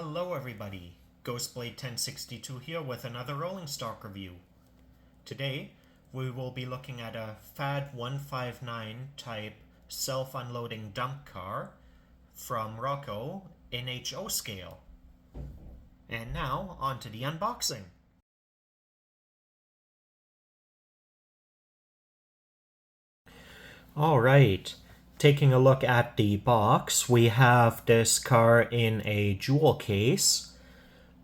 Hello everybody, Ghostblade 1062 here with another rolling stock review. Today we will be looking at a Fad 159 type self-unloading dump car from Roco H0 scale. And now on to the unboxing. Alright, taking a look at the box, we have this car in a jewel case,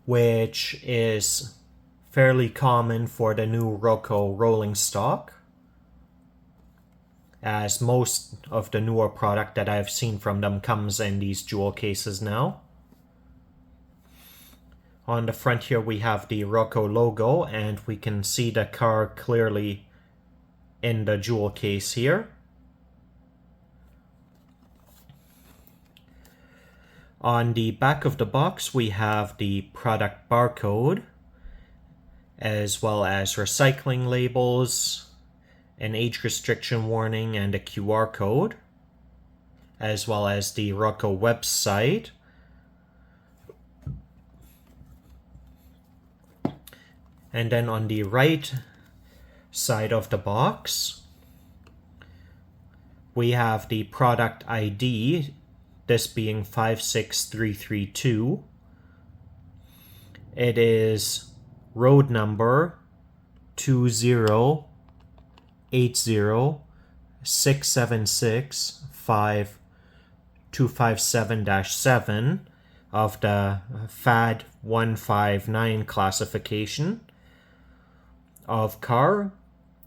which is fairly common for the new Roco rolling stock, as most of the newer product that I've seen from them comes in these jewel cases now. On the front here we have the Roco logo, and we can see the car clearly in the jewel case here. On the back of the box we have the product barcode, as well as recycling labels, an age restriction warning, and a QR code, as well as the Roco website. And then on the right side of the box we have the product ID, this being 56332. It is road number 20806765257-7 of the Fad 159 classification of car,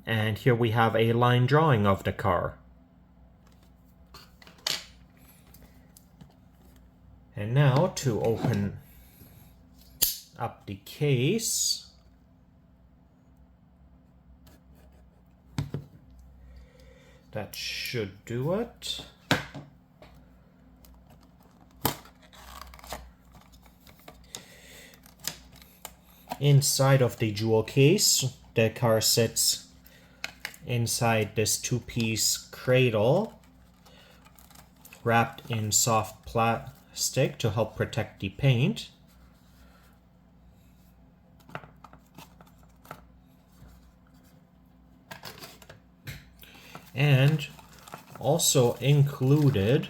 and here we have a line drawing of the car. And now to open up the case. That should do it. Inside of the jewel case, the car sits inside this two-piece cradle wrapped in soft plastic to help protect the paint. And also included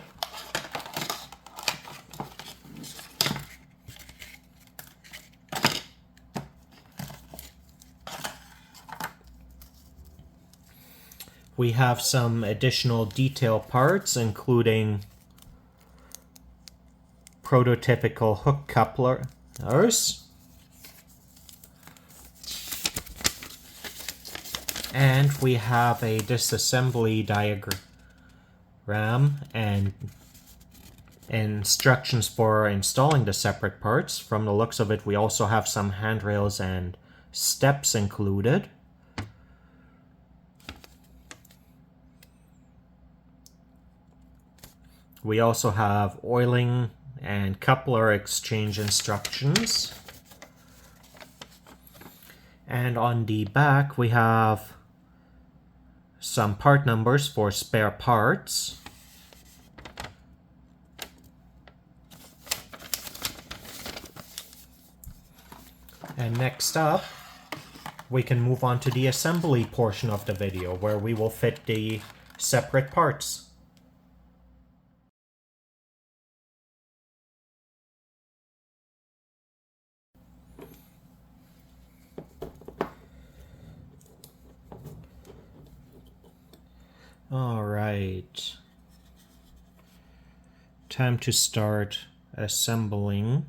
we have some additional detail parts, including prototypical hook couplers, and we have a disassembly diagram and instructions for installing the separate parts. From the looks of it, we also have some handrails and steps included. We also have oiling and coupler exchange instructions. And on the back we have some part numbers for spare parts. And next up, we can move on to the assembly portion of the video, where we will fit the separate parts. Alright, time to start assembling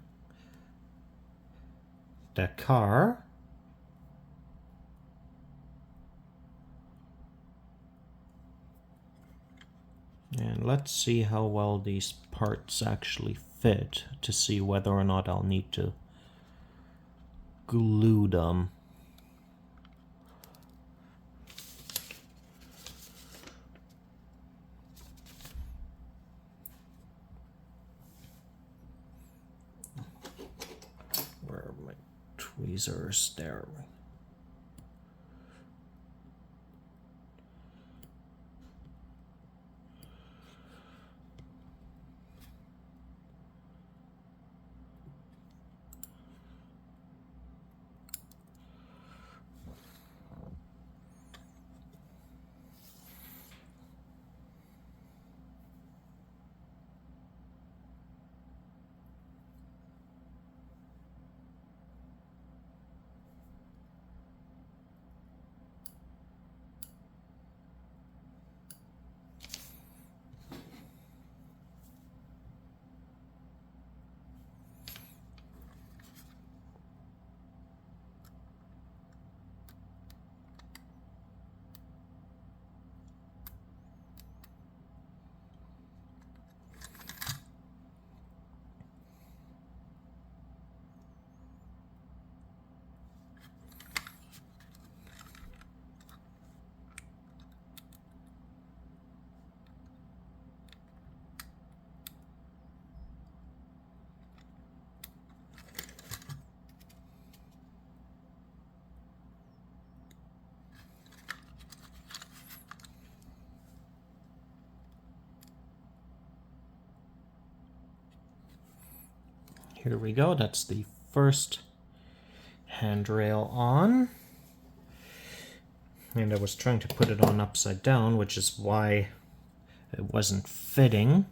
the car. And let's see how well these parts actually fit to see whether or not I'll need to glue them. Tweezers there. Here we go. That's the first handrail on. And I was trying to put it on upside down, which is why it wasn't fitting.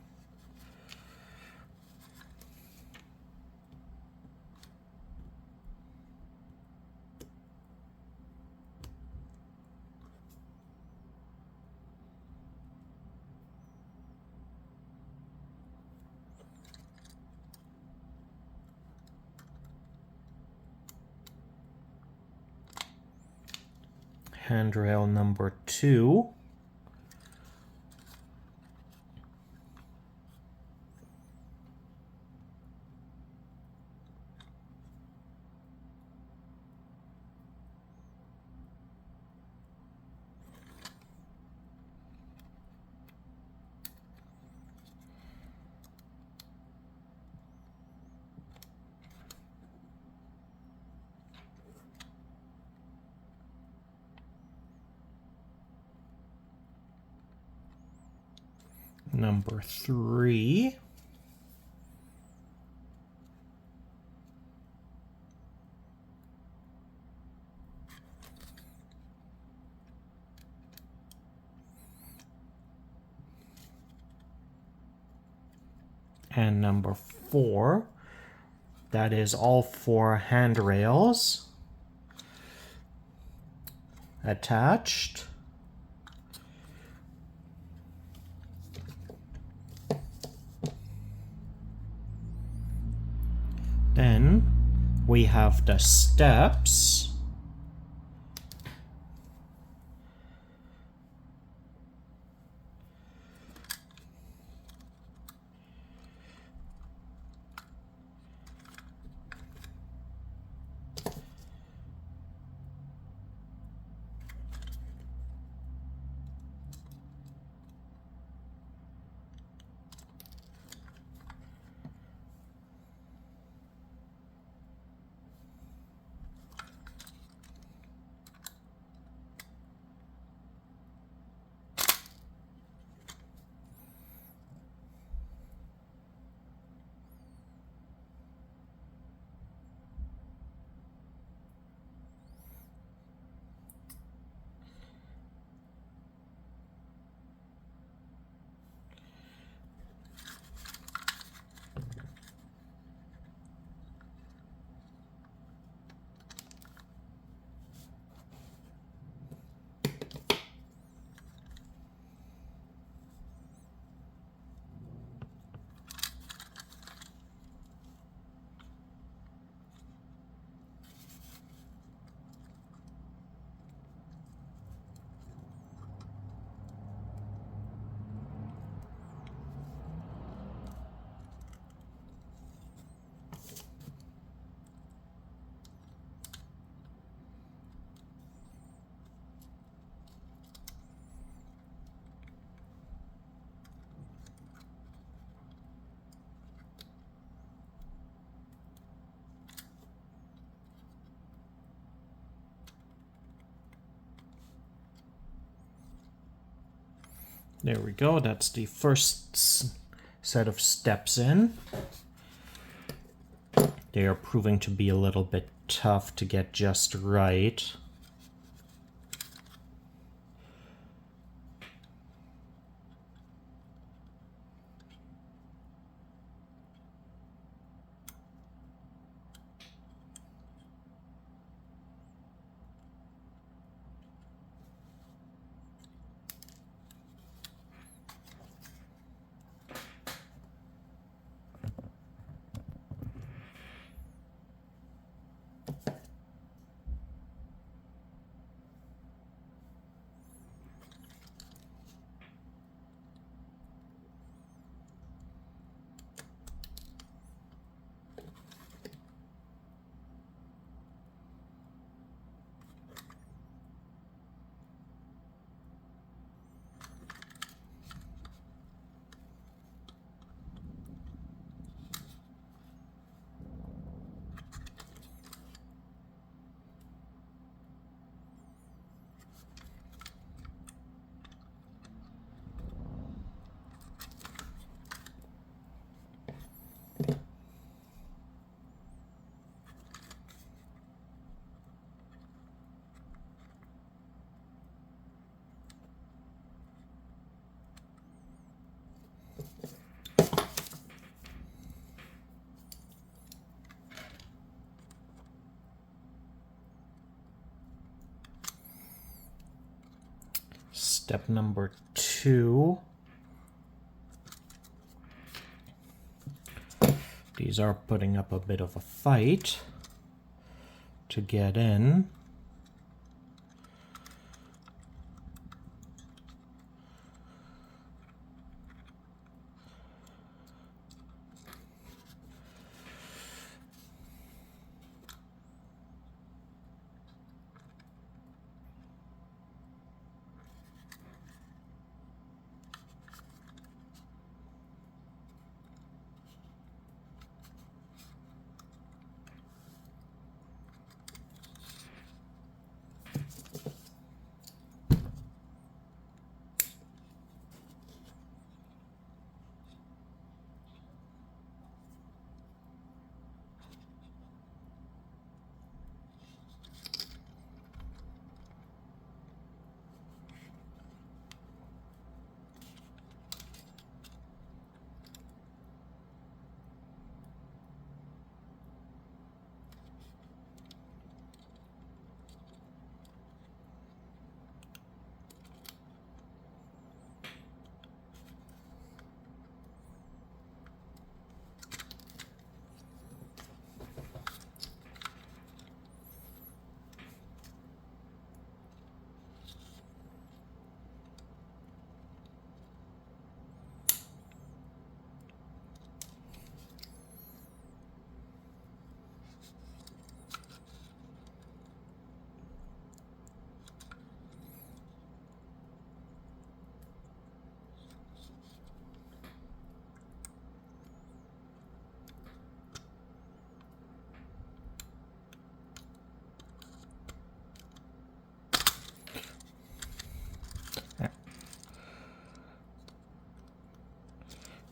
Handrail number 2. Number 3. And number 4. That is all 4 handrails attached. Then we have the steps. There we go. That's the first set of steps in. They are proving to be a little bit tough to get just right. Step number 2. These are putting up a bit of a fight to get in.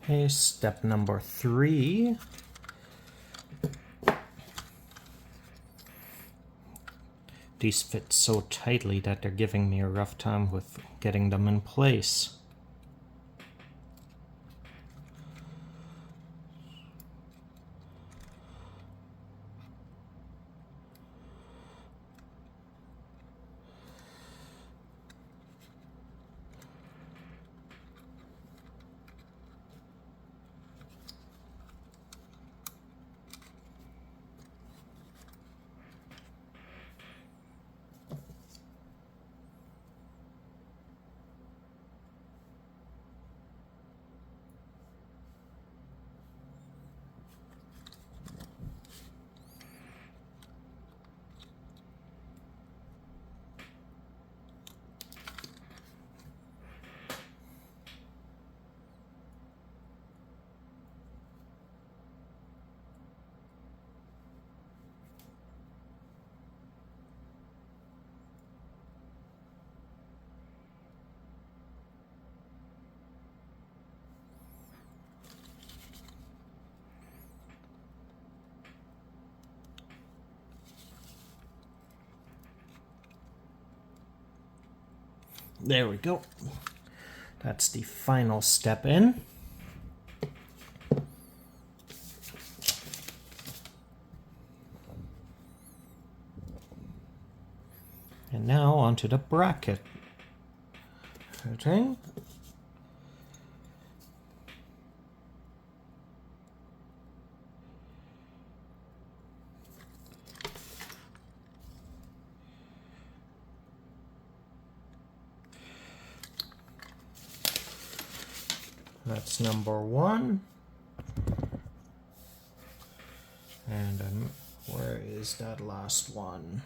Okay, step number 3. These fit so tightly that they're giving me a rough time with getting them in place. There we go. That's the final step in. And now onto the bracket. Okay. That's number 1. And where is that last one?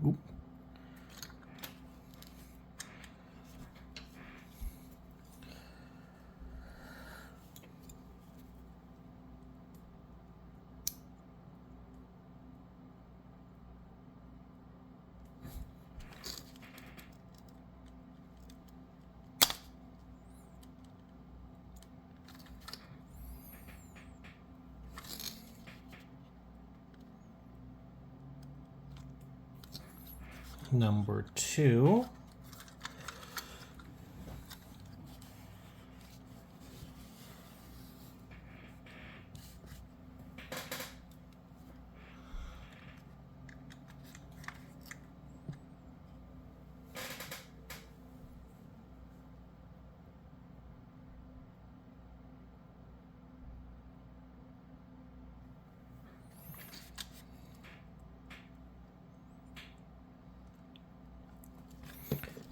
Oop. Number 2.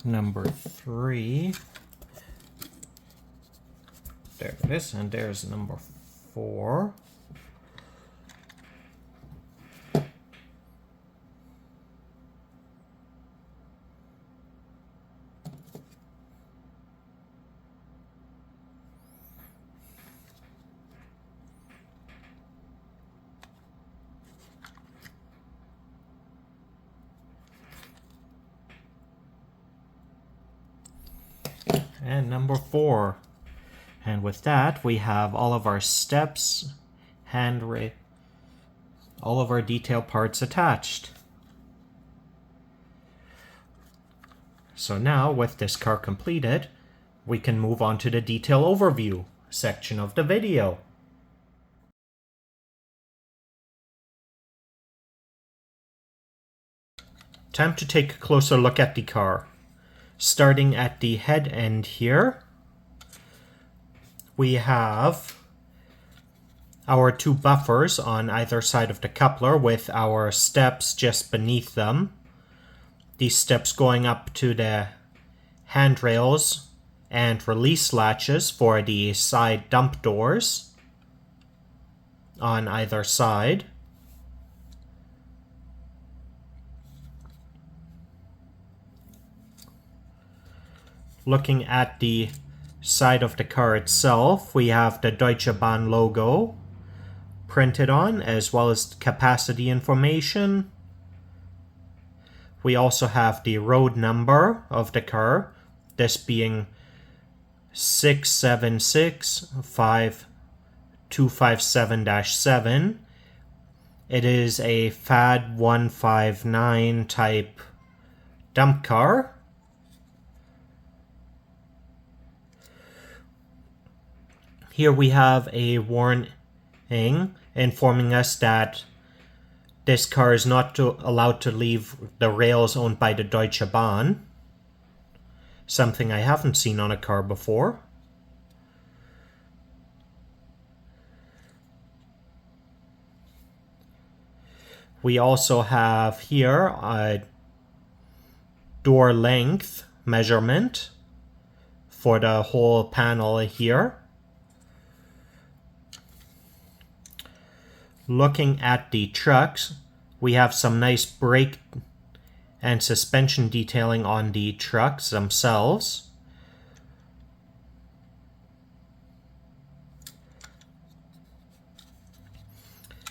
number 3. There it is, and there's number 4. And number 4. And with that, we have all of our steps, all of our detail parts attached. So now, with this car completed, we can move on to the detail overview section of the video. Time to take a closer look at the car. Starting at the head end here, we have our 2 buffers on either side of the coupler with our steps just beneath them. These steps going up to the handrails and release latches for the side dump doors on either side. Looking at the side of the car itself, we have the Deutsche Bahn logo printed on, as well as capacity information. We also have the road number of the car, this being 6765257-7. It is a Fad 159 type dump car. Here we have a warning informing us that this car is not allowed to leave the rails owned by the Deutsche Bahn. Something I haven't seen on a car before. We also have here a door length measurement for the whole panel here. Looking at the trucks, we have some nice brake and suspension detailing on the trucks themselves.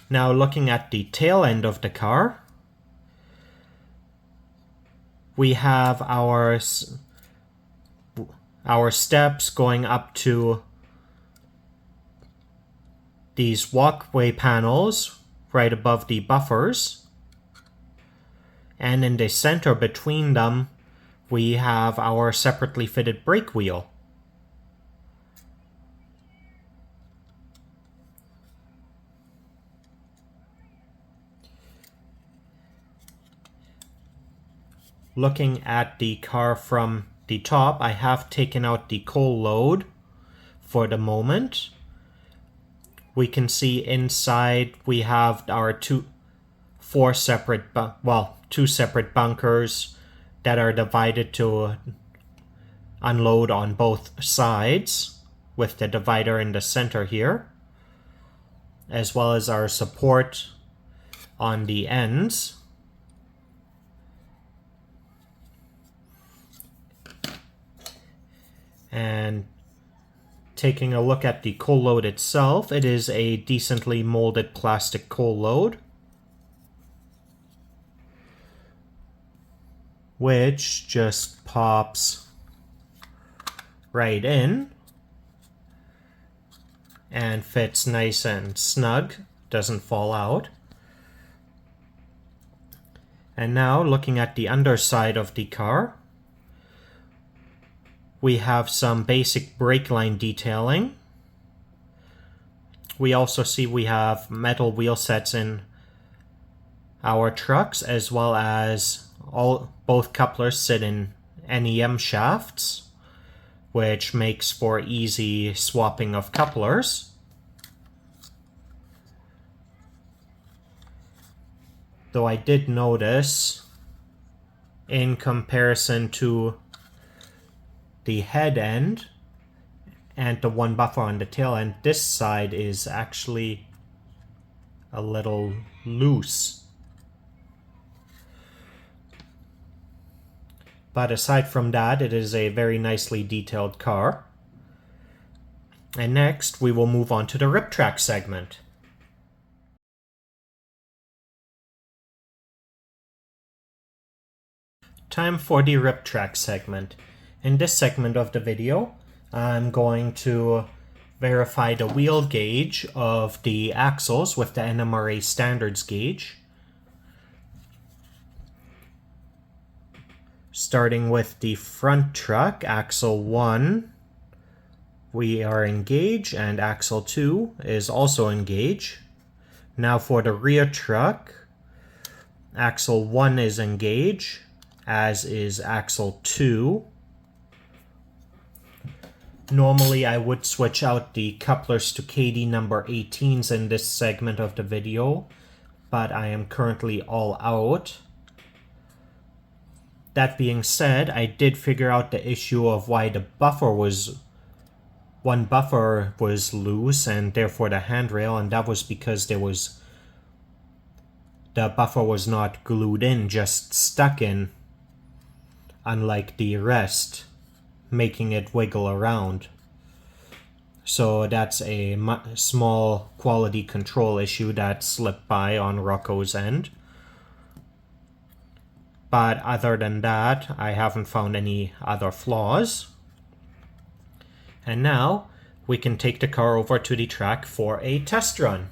Now looking at the tail end of the car, we have our steps going up to these walkway panels right above the buffers. And in the center between them, we have our separately fitted brake wheel. Looking at the car from the top, I have taken out the coal load for the moment. We can see inside we have our two separate bunkers that are divided to unload on both sides, with the divider in the center here, as well as our support on the ends. And taking a look at the coal load itself, it is a decently molded plastic coal load, which just pops right in and fits nice and snug, doesn't fall out. And now looking at the underside of the car, we have some basic brake line detailing. We also see we have metal wheel sets in our trucks, as well as both couplers sit in NEM shafts, which makes for easy swapping of couplers. Though I did notice, in comparison to the head end and the one buffer on the tail end, this side is actually a little loose. But aside from that, it is a very nicely detailed car. And next, we will move on to the rip track segment. Time for the rip track segment. In this segment of the video, I'm going to verify the wheel gauge of the axles with the NMRA standards gauge. Starting with the front truck, axle 1, we are in gauge, and axle 2 is also in gauge. Now for the rear truck, axle 1 is in gauge, as is axle 2. Normally I would switch out the couplers to KD number 18s in this segment of the video, but I am currently all out. That being said, I did figure out the issue of why the one buffer was loose and therefore the handrail, and that was because the buffer was not glued in, just stuck in, unlike the rest, making it wiggle around. So that's a small quality control issue that slipped by on Roco's end. But other than that, I haven't found any other flaws. And now, we can take the car over to the track for a test run.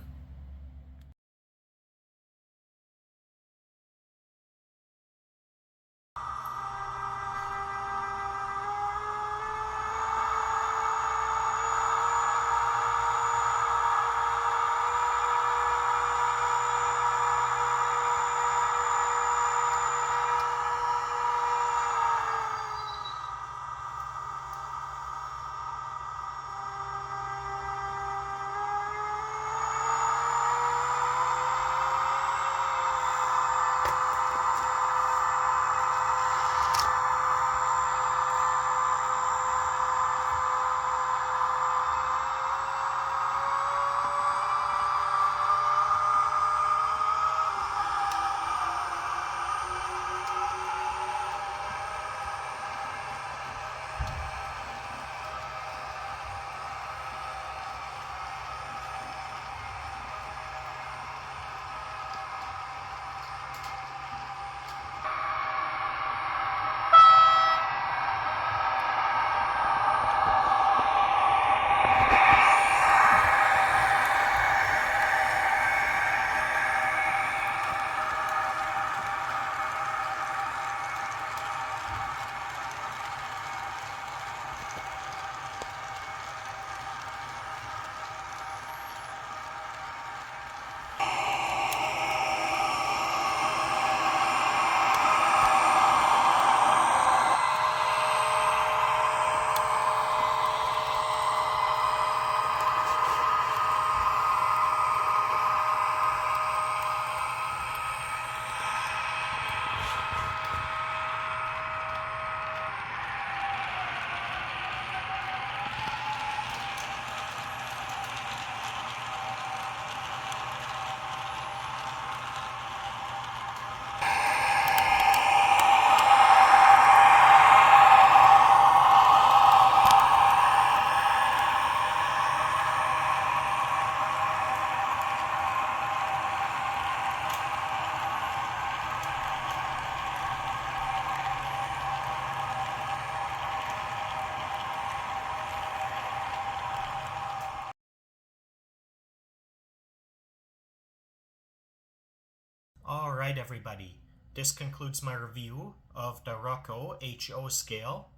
Alright everybody, this concludes my review of the Roco H0 scale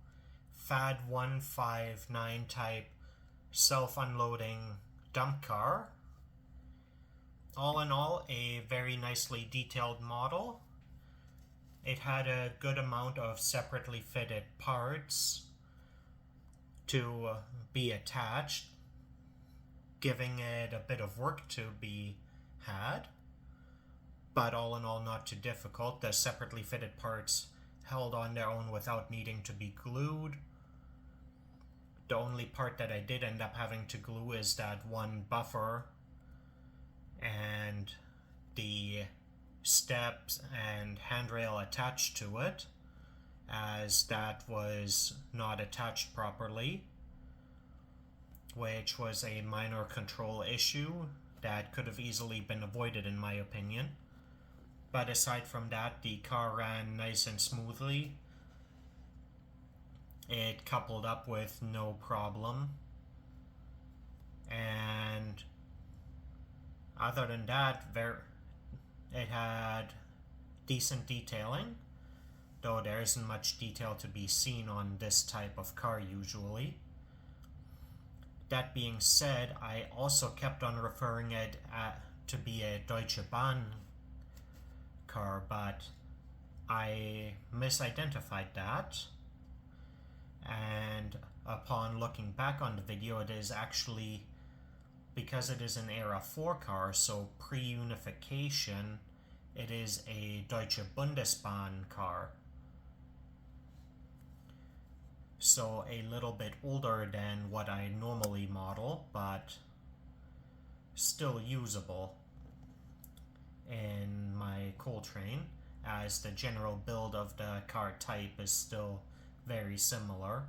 Fad 159 type self-unloading dump car. All in all, a very nicely detailed model. It had a good amount of separately fitted parts to be attached, giving it a bit of work to be had. But all in all, not too difficult. The separately fitted parts held on their own without needing to be glued. The only part that I did end up having to glue is that one buffer and the steps and handrail attached to it, as that was not attached properly, which was a minor control issue that could have easily been avoided in my opinion. But aside from that, the car ran nice and smoothly. It coupled up with no problem. And other than that, it had decent detailing, though there isn't much detail to be seen on this type of car usually. That being said, I also kept on referring it to be a Deutsche Bahn car, but I misidentified that, and upon looking back on the video, it is actually, because it is an Era 4 car, so pre-unification, it is a Deutsche Bundesbahn car. So a little bit older than what I normally model, but still usable in my Coltrane, as the general build of the car type is still very similar.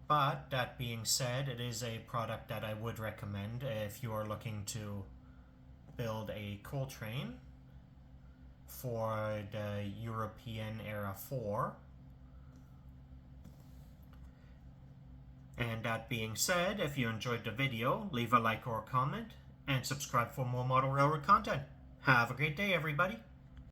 But that being said, it is a product that I would recommend if you are looking to build a Coltrane for the European Era 4. And that being said, if you enjoyed the video, leave a like or a comment, and subscribe for more model railroad content. Have a great day, everybody.